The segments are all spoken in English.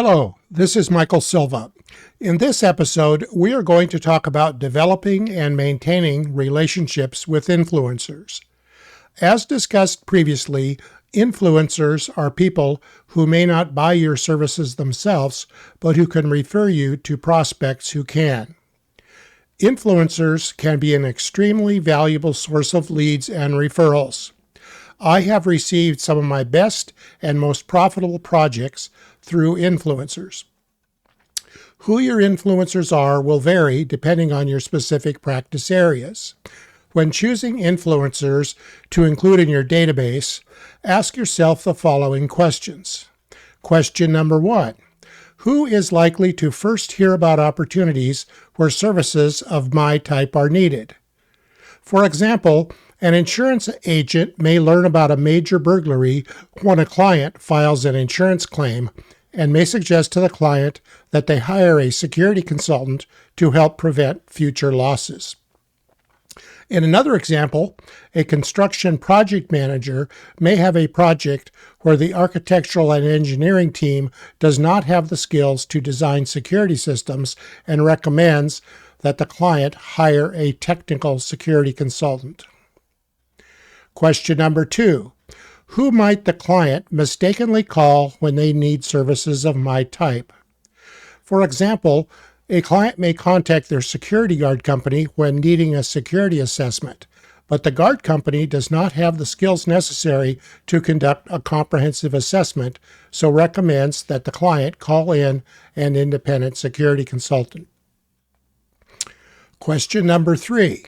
Hello, this is Michael Silva. In this episode, we are going to talk about developing and maintaining relationships with influencers. As discussed previously, influencers are people who may not buy your services themselves, but who can refer you to prospects who can. Influencers can be an extremely valuable source of leads and referrals. I have received some of my best and most profitable projects through influencers. Who your influencers are will vary depending on your specific practice areas. When choosing influencers to include in your database, ask yourself the following questions. Question number 1. Who is likely to first hear about opportunities where services of my type are needed? For example, an insurance agent may learn about a major burglary when a client files an insurance claim and may suggest to the client that they hire a security consultant to help prevent future losses. In another example, a construction project manager may have a project where the architectural and engineering team does not have the skills to design security systems and recommends that the client hire a technical security consultant. Question number 2. Who might the client mistakenly call when they need services of my type? For example, a client may contact their security guard company when needing a security assessment, but the guard company does not have the skills necessary to conduct a comprehensive assessment, so recommends that the client call in an independent security consultant. Question number 3.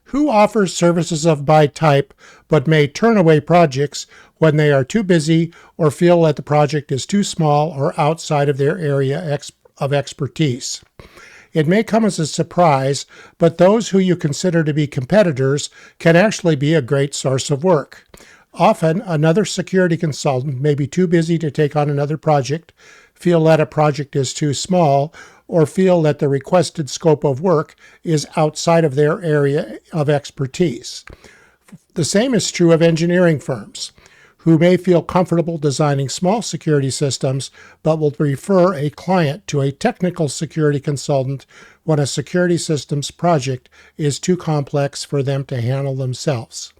Who offers services of my type but may turn away projects when they are too busy or feel that the project is too small or outside of their area of expertise? It may come as a surprise, but those who you consider to be competitors can actually be a great source of work. Often, another security consultant may be too busy to take on another project, feel that a project is too small, or feel that the requested scope of work is outside of their area of expertise. The same is true of engineering firms, who may feel comfortable designing small security systems, but will refer a client to a technical security consultant when a security systems project is too complex for them to handle themselves.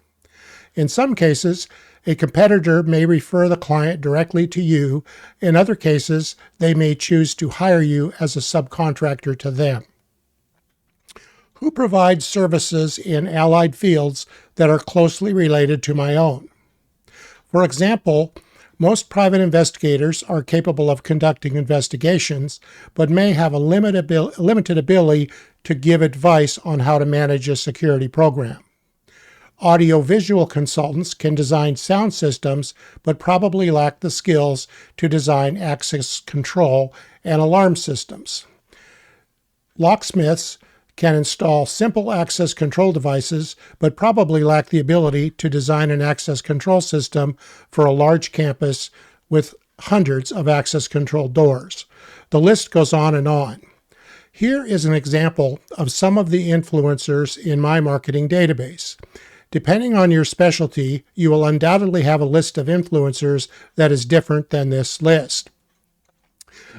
In some cases, a competitor may refer the client directly to you. In other cases, they may choose to hire you as a subcontractor to them. Who provides services in allied fields that are closely related to my own? For example, most private investigators are capable of conducting investigations, but may have a limited ability to give advice on how to manage a security program. Audiovisual consultants can design sound systems, but probably lack the skills to design access control and alarm systems. Locksmiths can install simple access control devices, but probably lack the ability to design an access control system for a large campus with hundreds of access control doors. The list goes on and on. Here is an example of some of the influencers in my marketing database. Depending on your specialty, you will undoubtedly have a list of influencers that is different than this list.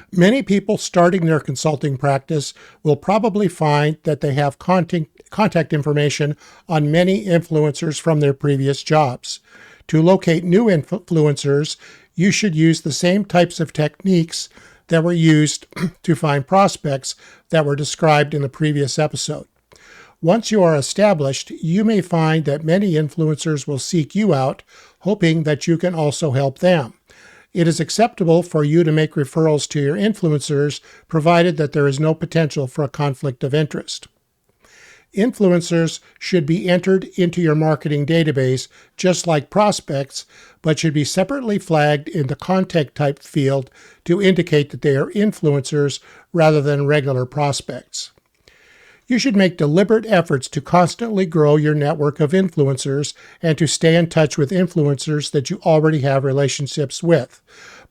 Many people starting their consulting practice will probably find that they have contact information on many influencers from their previous jobs. To locate new influencers, you should use the same types of techniques that were used to find prospects that were described in the previous episode. Once you are established, you may find that many influencers will seek you out, hoping that you can also help them. It is acceptable for you to make referrals to your influencers, provided that there is no potential for a conflict of interest. Influencers should be entered into your marketing database just like prospects, but should be separately flagged in the contact type field to indicate that they are influencers rather than regular prospects. You should make deliberate efforts to constantly grow your network of influencers and to stay in touch with influencers that you already have relationships with.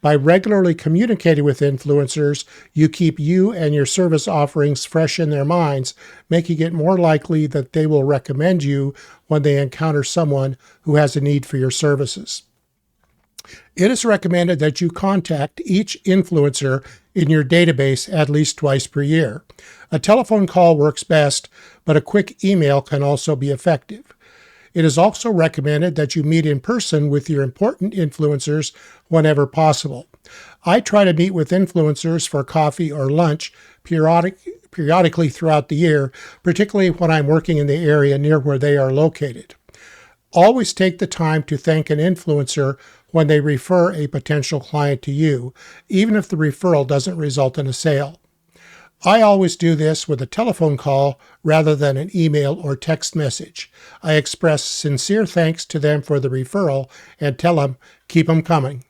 By regularly communicating with influencers, you keep you and your service offerings fresh in their minds, making it more likely that they will recommend you when they encounter someone who has a need for your services. It is recommended that you contact each influencer in your database at least twice per year. A telephone call works best, but a quick email can also be effective. It is also recommended that you meet in person with your important influencers whenever possible. I try to meet with influencers for coffee or lunch periodically throughout the year, particularly when I'm working in the area near where they are located. Always take the time to thank an influencer when they refer a potential client to you, even if the referral doesn't result in a sale. I always do this with a telephone call rather than an email or text message. I express sincere thanks to them for the referral and tell them, keep them coming.